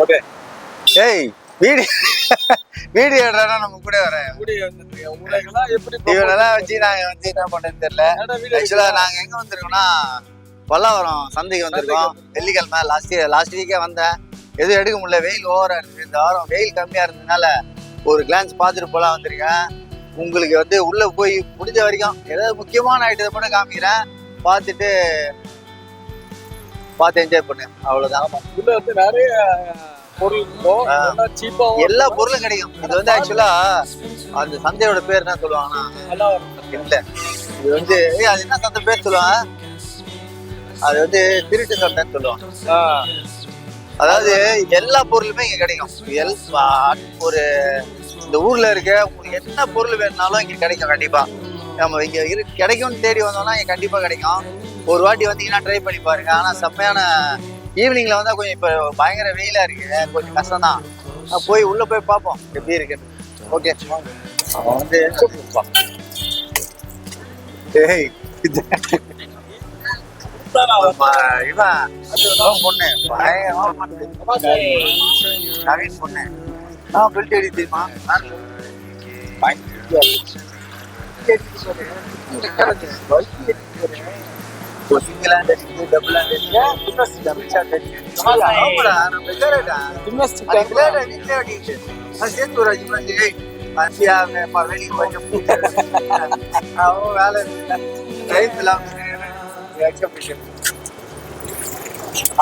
Okay. ஏய் video video எடுறா நம்ம கூட வரேன். இவனெல்லாம் வச்சு நாங்க வந்து என்ன பண்றதுன்னு தெரியல. ஆக்சுவலா நாங்க எங்க வந்திருக்கோம்னா பல்லாவரம் சந்தைக்கு வந்திருக்கோம். வெள்ளிக்கிழமை லாஸ்ட் வீக்கே வந்தேன். எதுவும் எடுக்க முடியல, வெயில் ஓவரா இருக்கு. இந்த வாரம் வெயில் கம்மியா இருந்ததுனால ஒரு கிளான்ஸ் பார்த்துட்டு போலாம் வந்திருக்கேன். உங்களுக்கு வந்து உள்ள போய் முடிஞ்ச வரைக்கும் ஏதாவது முக்கியமான ஐட்டத்தை மட்டும் காமிக்கிறேன், பார்த்துட்டு என்ஜாய் பண்ணு. அவ்வளவுதான். உள்ள வந்து நிறைய பொருள் எல்லா பொருளும் கிடைக்கும். இது வந்து ஆக்சுவலா அந்த சந்தையோட பேர் என்ன சொல்லுவாங்கன்னா இல்ல, இது வந்து அது என்ன சந்தை பேர் சொல்லுவாங்க, அது வந்து திருட்டு சந்தைன்னு சொல்லுவாங்க. அதாவது எல்லா பொருளுமே இங்க கிடைக்கும். ஒரு இந்த ஊர்ல இருக்க உங்களுக்கு என்ன பொருள் வேணும்னாலும் இங்க கிடைக்கும். கண்டிப்பா நம்ம இங்க கிடைக்கும்னு தேடி வந்தோம்னா இங்க கண்டிப்பா கிடைக்கும். ஒரு வாட்டி வந்தீங்கன்னா ட்ரை பண்ணி பாருங்க. ஆனா செம்மையான ஈவினிங்ல வந்தா கொஞ்சம் இப்ப பயங்கர வெயிலா இருக்கு, கொஞ்சம் கஷ்டம் தான். போய் உள்ள போய் பார்ப்போம் எப்படி இருக்குன்னு. ஓகே, அவன் வந்து இவன் பொண்ணு நவீன் பொண்ணு பெல்ட் அடி தெரியுமா? சிங்கிள் ஹேண்ட் அடிக்குது, டபுள் ஹேண்ட் அடிக்குது, டபுள் ஷாட் அடிக்குது. அவன் வேலை லைஃப் இல்லாம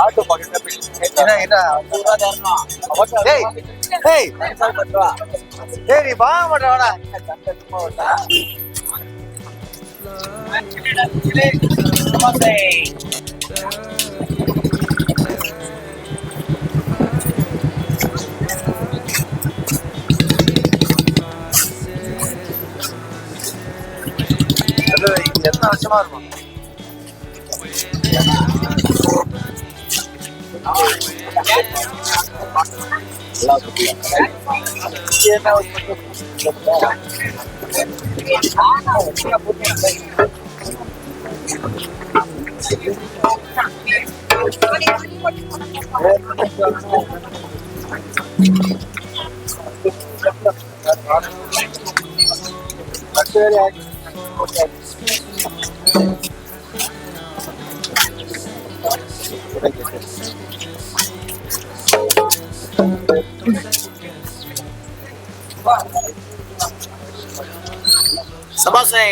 ஆட்டோ நீ வாங்க மாட்டாடா. எத்தனை வருஷமா இருக்கும்? சபாசை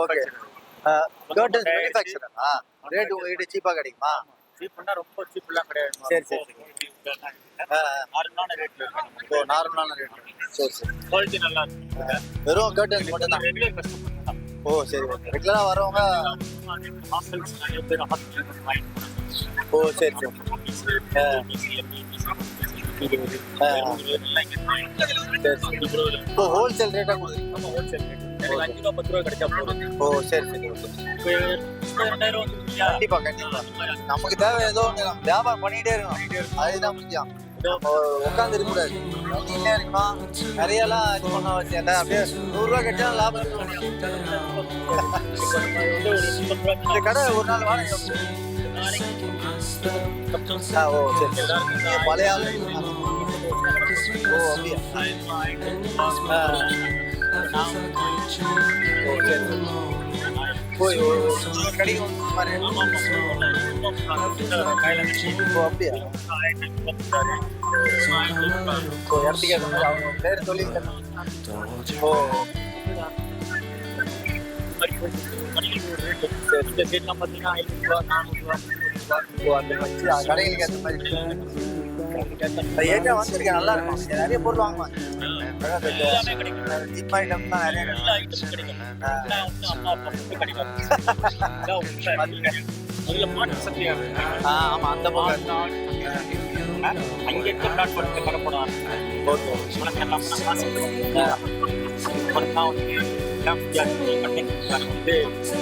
ஓகே. கர்டன்ஸ் மேனுஃபேக்சரரா? ரேட் உங்ககிட்ட சீப்பா கிடைக்குமா? சீப்னா ரொம்ப சீப்லாம் கிடையாது. சரி சரி நார்மலான ரேட்ல இருக்கு. ஓ, நார்மலான ரேட். சரி சரி. குவாலிட்டி நல்லா இருக்கு. வெறும் கர்டன்ஸ் மட்டும் தான். ரெகுலர் கஸ்டமர் தான். ஓ சரி ஓகே. ரெகுலரா வரவங்க ஹாஸ்டல்ஸ் நிறைய பேர் ஹாஸ்டல் வாங்கிட்டு. ஓ சரி சரி. ஹோல்சேல் ரேட்டா கொடுக்குறீங்க? Wholesale rate. எனக்கு 5 ரூபா 10 ரூபா கிடைச்சா போதும். ஓ சரி சரி. 2000 கண்டிப்பா கண்டிப்பா. நமக்கு தேவை ஏதோ ஒன்று நம்ம வியாபாரம் பண்ணிட்டே இருக்கணும், அதுதான் முக்கியம். உட்காந்து இருக்க கூடாது, பண்ணிட்டே இருக்கணும். நிறையலாம் இது பண்ண வச்சு அப்படியே 100 ரூபா கிடைச்சா லாபம். இந்த கடை ஒரு நாள் வாடகை. ஓ சரி சரி. பழைய ஆள். ஓ அப்படியா? ஓ சரி சரி. போய் கிடைக்கும் மாதிரி. ஓ அப்படியா? ஓ இடத்துக்கு ஏற்ற மாதிரி அவங்க பேர் சொல்லியிருக்கேன். ஓ இந்த சைட்லாம் பார்த்தீங்கன்னா 500 ரூபா 400 ரூபா 300 ரூபா. அந்த வச்சு கடைகளுக்கு ஏற்ற மாதிரி ஏற்ற வந்திருக்கேன். நல்லா இருக்கும். நிறைய பொருள் வாங்குவாங்க. ஜிப் ஐட்டம் தான் நிறைய எல்லா ஐட்டமும் கிடைக்கும். அம்மா அப்பா கிடைக்கும். அதுல மாட்டு சந்தையா இருக்கு. ஆமா, அந்த பக்கம் அங்க இருக்க பிளாட்ஃபார்ம் கடப்படம் எல்லாம் வந்து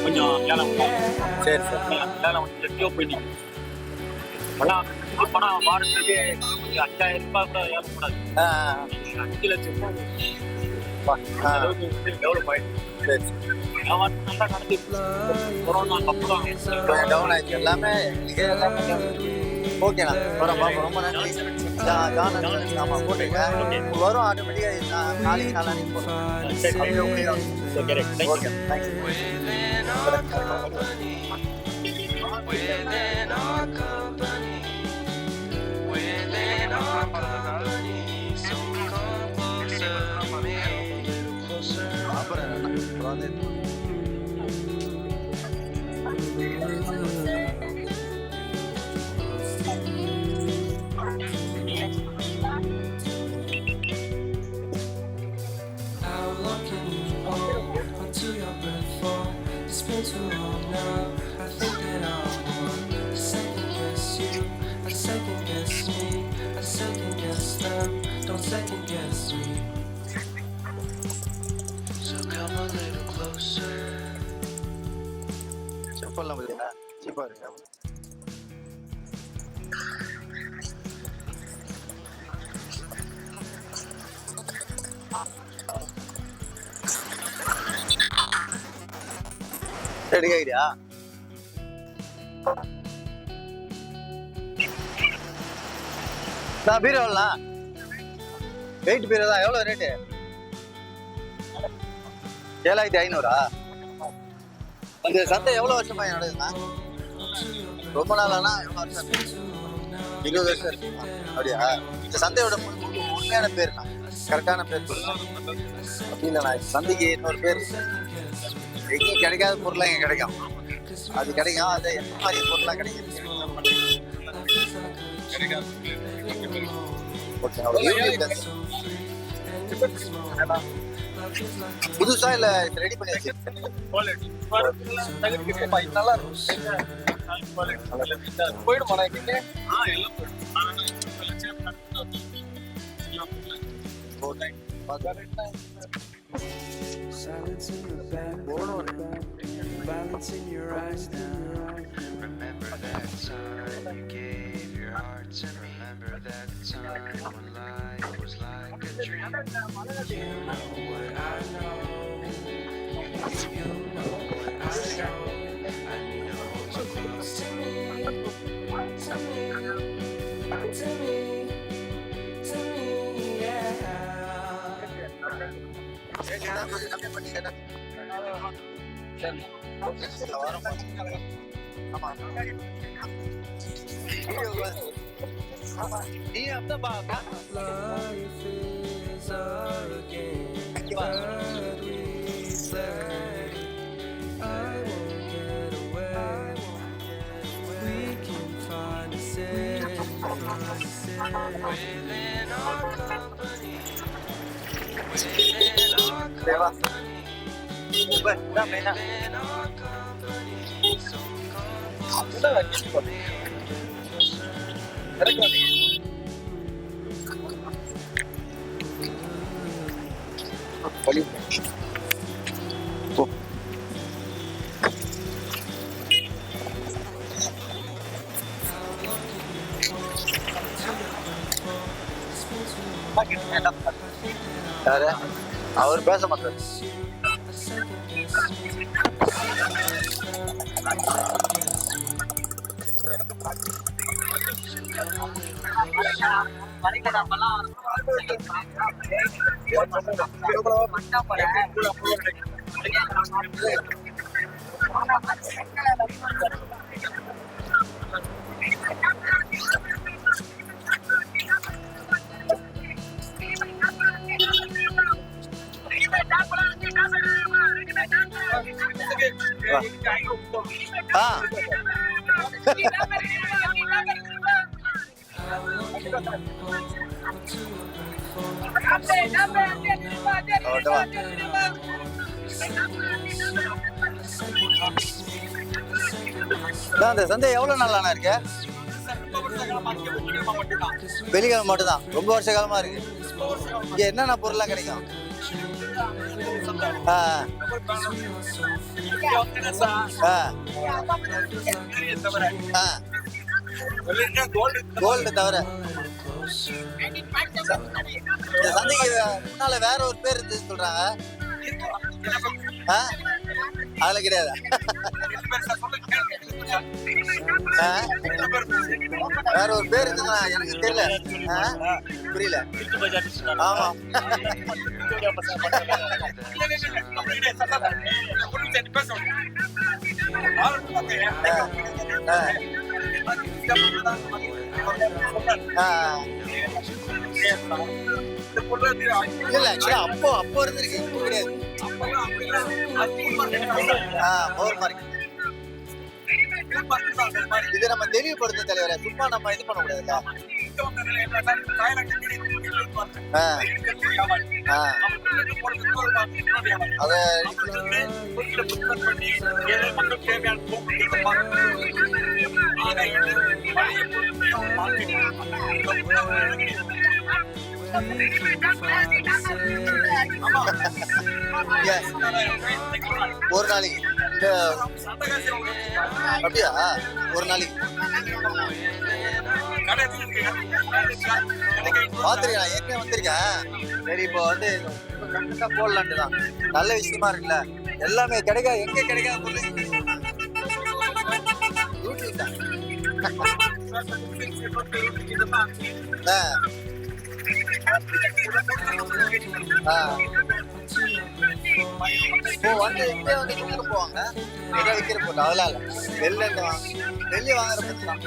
கொஞ்சம் ஏலம். சரி சார். ஏலம் வந்து எங்கேயோ போய் நிற்கும். பணம் வாரத்துக்கு 5000 ரூபாய் கூட ஏறக்கூடாது. 5 லட்சம் ரூபாய் அளவுக்கு வந்து டெவலப் ஆயிடுச்சு. சரி. வியாபாரம் நல்லா நடந்துட்டு கொரோனாக்கு அப்புறம் கொஞ்சம் டவுன் ஆயிடுச்சு எல்லாமே. இங்கே எல்லாமே ஓகேண்ணா வரோம்ப்பா. ரொம்ப நன்றி. ஆமாம் போட்டுருங்க. வரும் ஆட்டோமேட்டிக்காக நாளைக்கு நாளானிக்கு போகிறோம். சரி okay okay okay thanks. Within our company, within our company, so come closer, maybe a little closer. அப்புறம் வந்து How long can you hold until your breath falls? It's been too long now. I think that I want to second guess you, I second guess me, I second guess them. Don't second guess me. So come a little closer. செப்பல்லாம் பார்த்தீங்கன்னா சீப்பாக இருக்கு. Ready ஆகிடியா? நான் பீரோ எவ்வளோண்ணா? Wait பீரோ தான். எவ்வளோ rate? 7500. இந்த சந்தை எவ்வளோ வருஷமா நடக்குதுண்ணா? ரொம்ப நாளானா எவ்வளோ வருஷம்? 20 வருஷம் இருக்குமா? அப்படியா? இந்த சந்தையோட உண்மையான பேருண்ணா, கரெக்டான பேர் சொல்லுங்க. அப்படி இல்லைண்ணா, சந்தைக்கு இன்னொரு பேர் எங்கேயும் கிடைக்காத பொருளாக இங்கே கிடைக்கும். அது கிடைக்கும். அது எந்த மாதிரி பொருளாக கிடைக்கும்? புதுசா இல்ல ரெடி பண்ணி வச்சு நல்லா இருக்கும். போயிடுமா? Silence in the background, violence in your eyes now. Remember that time you gave your heart to me. Remember that time when life was like a dream. You know what I know. You know what I know. I know you're close to me, to me, to me, to me, yeah. Life is a game that we play. I won't get away. We can find a safe within our company. Within our company. Within our company. So come closer. அவர் பேச மாட்டார். அந்த சந்தை எவ்வளவு நாளான இருக்கு? வெள்ளிக்கிழமை மட்டும்தான். ரொம்ப வருஷ காலமா இருக்கு. இங்க என்னென்ன பொருள்லாம் கிடைக்கும்? கோல்டு தவிர இந்த சந்தைக்கு முன்னால வேற ஒரு பேர் இருந்துன்னு சொல்றாங்க. அதுல கிடையாது. வேற ஒரு பேர் இருக்குதுண்ணா, எனக்கு தெரியல. புரியல. ஆமா. இல்ல ஆக்சுவலா அப்போ இருந்திருக்கு, இப்போ கிடையாது. இது நம்ம தெளிவுபடுத்த தலைவர, சும்மா நம்ம இது பண்ண கூடாதுல்ல. ஒரு நாளைக்கு அப்படியா? ஒரு நாளைக்கு பாத்துருக்கேன், ஏற்கனவே வந்திருக்கேன். சரி, இப்போ வந்து போடலான்ட்டு தான். நல்ல விஷயமா இருக்குல்ல. எல்லாமே கிடைக்கா, எங்க கிடைக்காத பொருள் யூடியூப் தான். வந்து இங்கே வந்து விற்க போவாங்க, எதை விற்கிற போட்டு அதெல்லாம் இல்லை. வெளில வெளியே வாங்குற பற்றி தான்.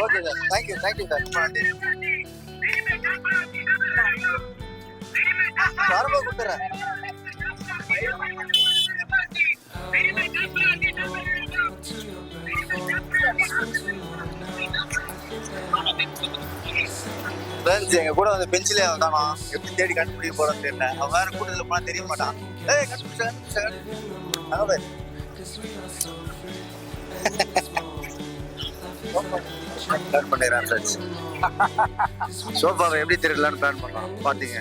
Okay sir, thank you sir. வரம்போ கொடுத்துறேன். எங்க கூட வந்து பெஞ்சிலே வந்தானோ, எப்படி தேடி கண்டுபிடிக்க போறோம்னு தெரியல. அவன் வேற கூட்டத்தில் போனா தெரிய மாட்டான். கண்டுபிடிச்சேன் பிளான் பண்ணிடுறான் சார். சோஃபாவை எப்படி திருடலான்னு பிளான் பண்ணலாம். பாத்தீங்க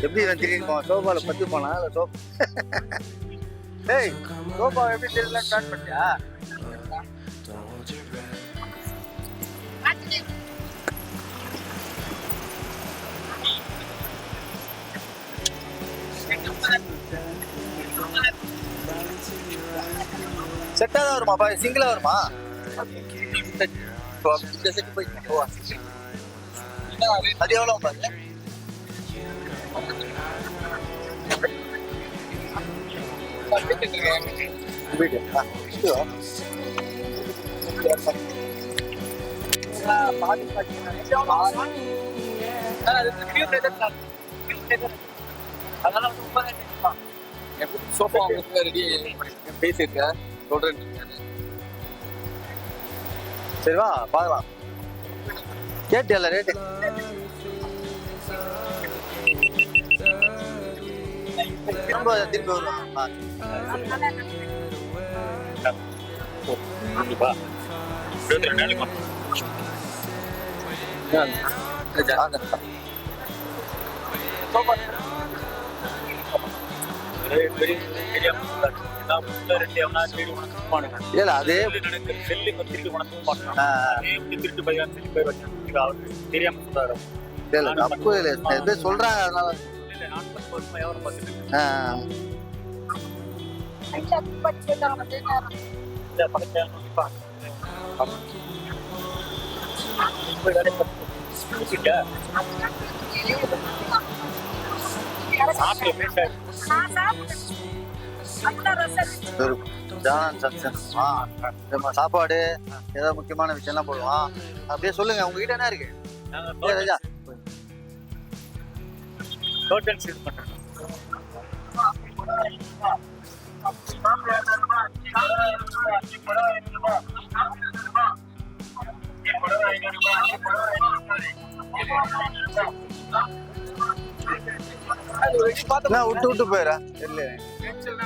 எப்படி இவன் திருடிட்டு போவான். சோஃபால பத்து போனா டேய், சோஃபாவை எப்படி திருடலான்னு பிளான் பண்ணியா? செட்டா தான் வருமா? சிங்கிளா வருமா? இந்த செட் போயிட்டு அது எவ்வளோ பாருங்க. சோஃபா ரெடி பேசியிருக்கேன், சொல்றேன். சரி வா பார்க்கலாம். கேட்டியல்ல ரேட்டு? ரொம்ப திருப்பி வருவாங்க. இல்ல அதே தப்பு இல்லை சொல்றாங்க, அதனால சாப்பாடு ஏதாவது முக்கியமான விஷயம்லாம் போடுவான். அப்படியே சொல்லுங்க, உங்ககிட்ட என்ன இருக்கு? நான் விட்டு போயிடா இல்ல பென்சில்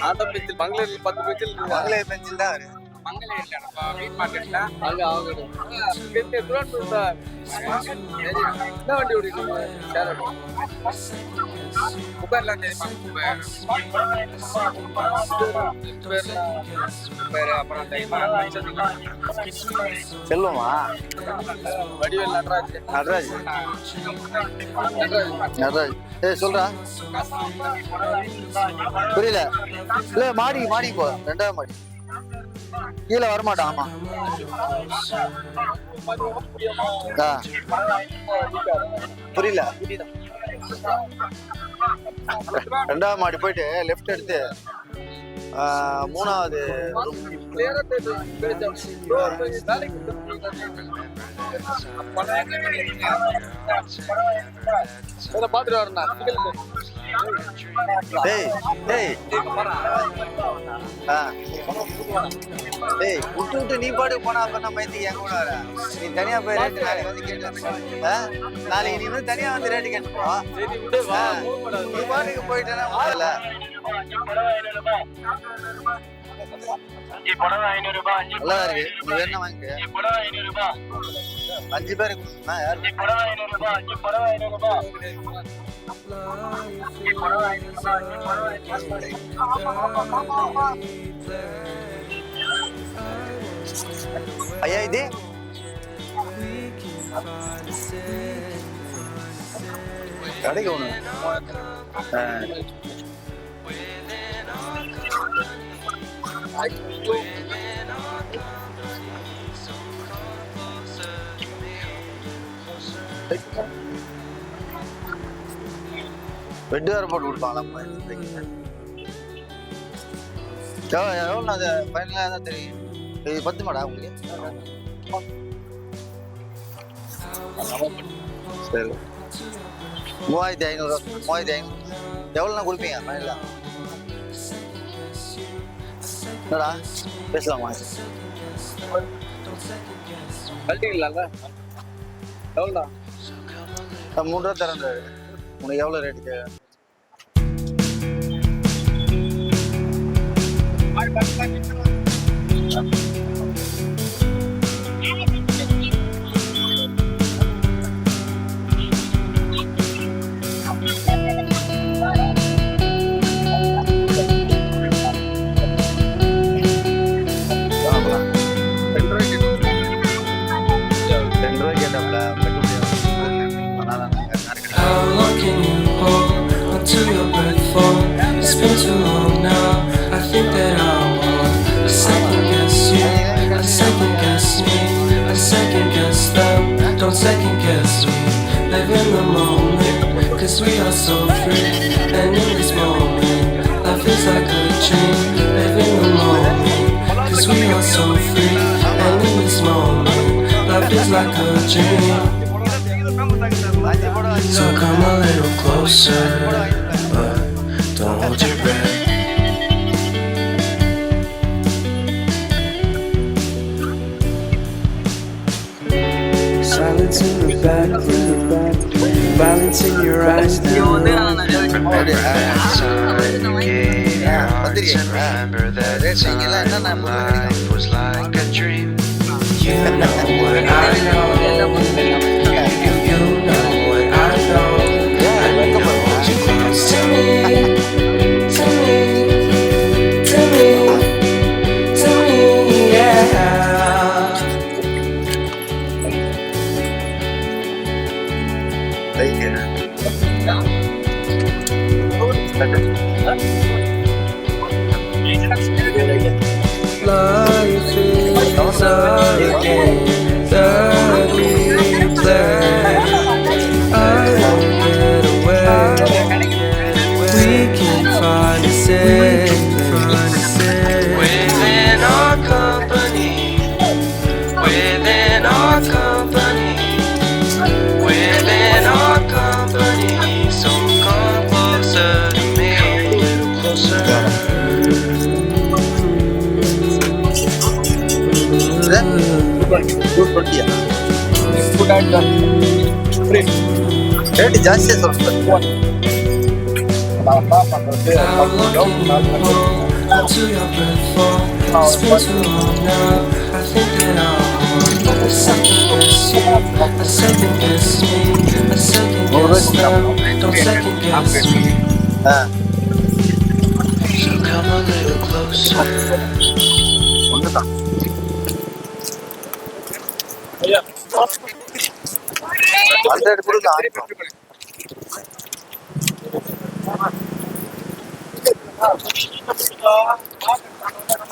10 பென்சில் மங்களே பென்சில் தான் வருது. செல்வமா வடிவேல் நடராஜ் நடராஜ் சொல்றா புரியல. இல்ல மாடி போ 2வது மாடி கீழே வரமாட்டான். ஆமா புரியல. 2வது மாடி போயிட்டு லெஃப்ட் எடுத்து 3வது பாத்துட்டு வரணும். விட்டு நீ பாட்டு போனா அப்புறம் நம்ம எங்க கூட வர நீ தனியா போய் ரேட்டு நாளைக்கு வந்து கேட்டு நாளைக்கு நீ வந்து தனியா வந்து ரேட்டு கேட்டுப்போ நீ பாட்டுக்கு போயிட்டேன்னா முதல்ல நல்லா இருக்கு. நீ வேணா வாங்கிக்க 5 பேருக்கு ஐயா இது கடைக்கு ஒண்ணு பெட் வேற போட்டு கொடுப்பாங்களா? எவ்வளோ அது ஃபைனலாக தான் தெரியும். இது 10 மாடா உங்களுக்கு? சரி 3500 3500 எவ்வளோண்ணா கொடுப்பீங்க ஃபைனலாக? என்னடா பேசலாமா? கழட்டிக்கலாம்ல எவ்வளோடா? 3 ரூபா தரேன். உனக்கு எவ்வளோ ரேட்டுக்கு? It's been too long now. I think that I want to second guess you, I second guess me, I second guess them. Don't second guess me. Live in the moment, 'cause we are so free. And in this moment, life is like a dream. Live in the moment, 'cause we are so free. And in this moment, life is like a dream. So come a little closer, but don't hold your breath. Silence in the background, violence in your eyes now. Remember that time you gave your heart and remember that time when life was like a dream. You know what I know. You know what I know. I need to hold you close to me, to me, to me, to me, yeah. Life is a game that we play. I won't get away. We can find a safe within our company, within our company, within our company. So come closer to me, closer. $220. Rate ஜாஸ்தியாக சொல்கிறேன். How long can you hold until your breath falls? It's been too long now. I think that I'm on. I second guess you. I second guess me. I second guess them. Don't second guess me. So come a little closer. ஒன்று தான். அந்த இடத்துல ஆரிப்போம்.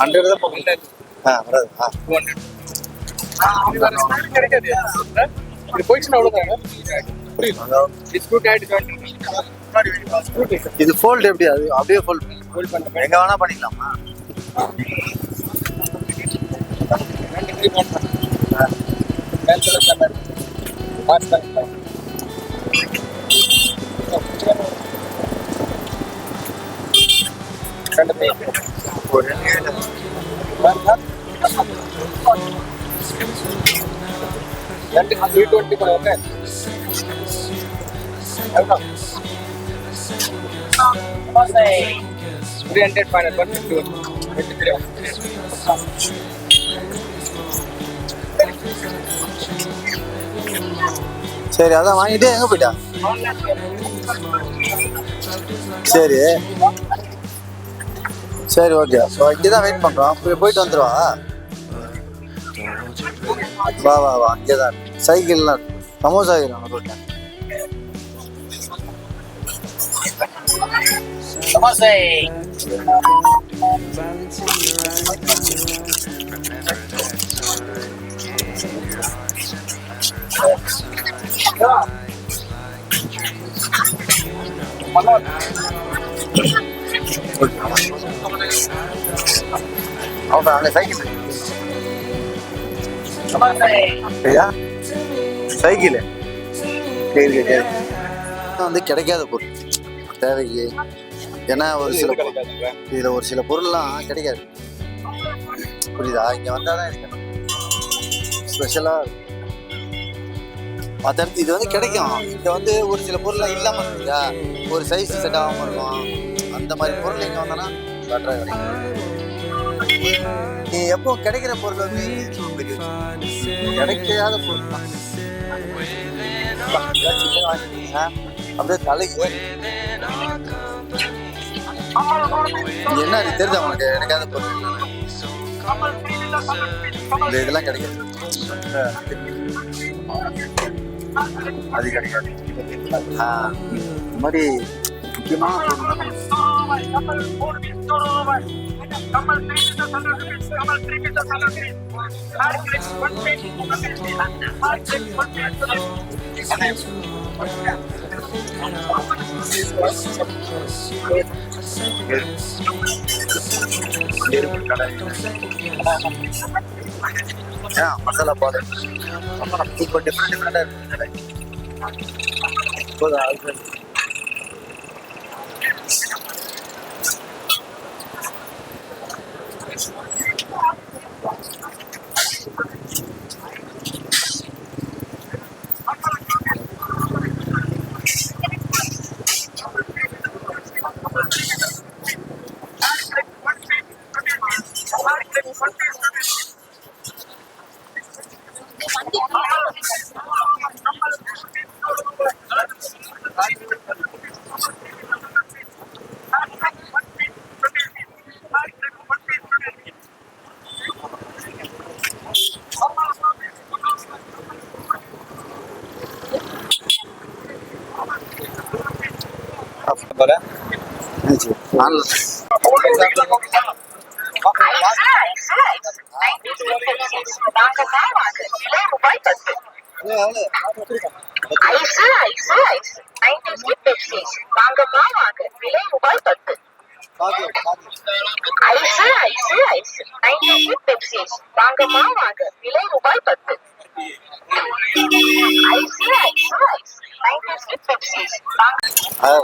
100 தான் போகும். வராது. 200 இது போயிடுச்சுன்னா அவ்வளோதாங்க. இது ஃபோல்டு எப்படி? அது அப்படியே ஃபோல்ட் பண்ணுறேன். எங்கே வேணா பண்ணிக்கலாமா? ஒரு 320 கூட ஓகே. சரி, அதான் வாங்கிட்டு எங்கே போயிட்டா? சரி சரி, ஓகே. இங்கே தான் வெயிட் பண்ணுறோம். போயிட்டு வந்துடுவா. வா வா வா, இங்கே தான் சைக்கிள்லாம் சமோசா ஆகிடும் போட்டேன். அவன் அந்த சைக்கிள் சைக்கிள் வந்து கிடைக்காத பொருள் தேவைக்கு. ஏன்னா இதில் ஒரு சில பொருள்லாம் கிடைக்காது. புரியுதா? இங்கே வந்தால் தான் எனக்கு ஸ்பெஷலாக மற்ற இடத்து இது வந்து கிடைக்கும். இங்கே வந்து ஒரு சில பொருள்லாம் இல்லாமல் இருக்குதா, ஒரு சைஸ் செட் ஆகாமல் இருக்கும். அந்த மாதிரி பொருள் இங்கே வந்தோன்னா பெட்டராக கிடைக்கும். நீ எப்போ கிடைக்கிற பொருள் வந்து பெரிய கிடைக்காத பொருள் தான் அப்படியே தலைக்கு என்ன நீ தெரிஞ்ச உனக்கு கிடைக்காத பொருள் இந்த இதெல்லாம் கிடைக்காது. அது கிடைக்காது. இந்த மாதிரி முக்கியமான மசாலா பால் சூப்பர் டிஃப்ரெண்டாக இருக்கு.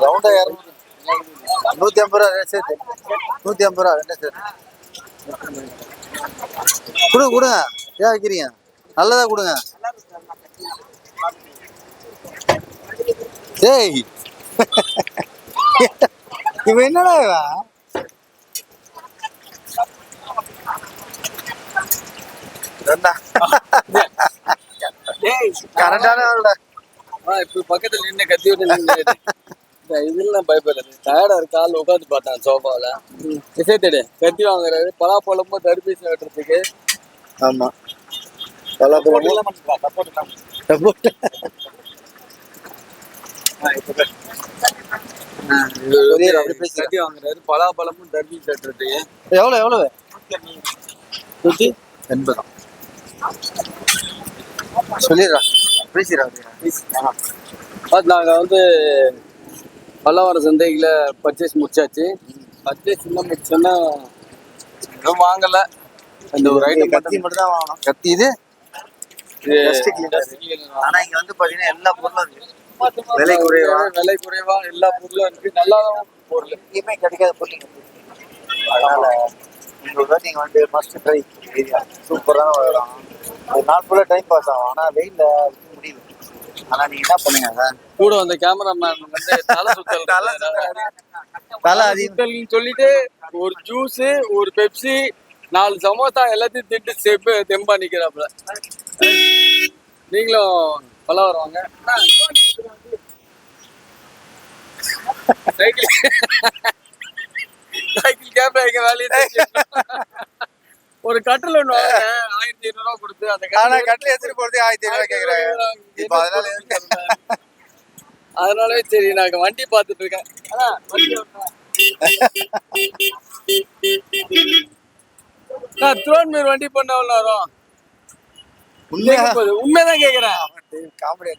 ரவுண்டா 150 ரூபா சேர்த்து 150 ரூபா ரெண்டு சேர்த்து கொடுங்க. ஏன் வைக்கிறீங்க? நல்லதா கொடுங்க. டேய் இவன் என்னடா இவன் கரெக்டான இப்ப பக்கத்துல நின்று கத்தி விட்டு இதுல பயப்படுறது டயர்டா இருக்கு கால் உட்காந்து பார்த்தான் சோஃபாவில விசேத்தடு கத்தி வாங்குறாரு பலாப்பழமும் தடுப்பீசி வெட்டுறதுக்கு. ஆமா பலாப்பழமும் கத்தி வாங்குறாரு பலாப்பழமும் தடுப்பீசி வெட்டுறதுக்கு. எவ்வளவு 180 சொல்லிடுறா பேசிடுறா. நாங்க வந்து பல்லாவரம் சந்தைகளை பர்ச்சேஸ் முடிச்சாச்சு. பர்ச்சேஸ் இன்னும் முடிச்சோன்னா இன்னும் வாங்கல. அந்த ஒரு ஐட்டம் கத்தி மட்டும் தான் வாங்கணும். கத்தி இது ஆனா இங்க வந்து பாத்தீங்கன்னா எல்லா பொருளும் இருக்கு. விலை குறைவா எல்லா பொருளும் இருக்கு. நல்லா பொருள் எங்கேயுமே கிடைக்காத பொருள் அதனால நீங்க வந்து மஸ்ட் ட்ரை ஏரியா சூப்பரான வரலாம். ஒரு நாள் ஃபுல்லா டைம் பாஸ் ஆகும். ஆனா வெயில்ல முடியல. ஆனா நீங்க என்ன பண்ணுங்க கூட அந்த கேமராமேன் வந்து தலை சுத்தல் சொல்லிட்டு ஒரு ஜூஸ் ஒரு பெப்சி 4 சமோசா எல்லாத்தையும் திட்டு தெம்பா நிக்கிறாப்புல. நீங்களும் பல்லாவரம் வாங்க. சைக்கிள் கேமரா எங்க வேலையை ஒரு கட்டில் ஒண்ணு 1200 ரூபா கொடுத்து அந்த கட்டில் எடுத்துட்டு போறது 1500 கேக்குறாங்க. அதனாலே சரி நாங்க வண்டி பாத்துட்டு இருக்கேன். திருவான்மூர் வண்டி பண்ண வரும். உண்மைதான் கேக்குறேன். காமெடி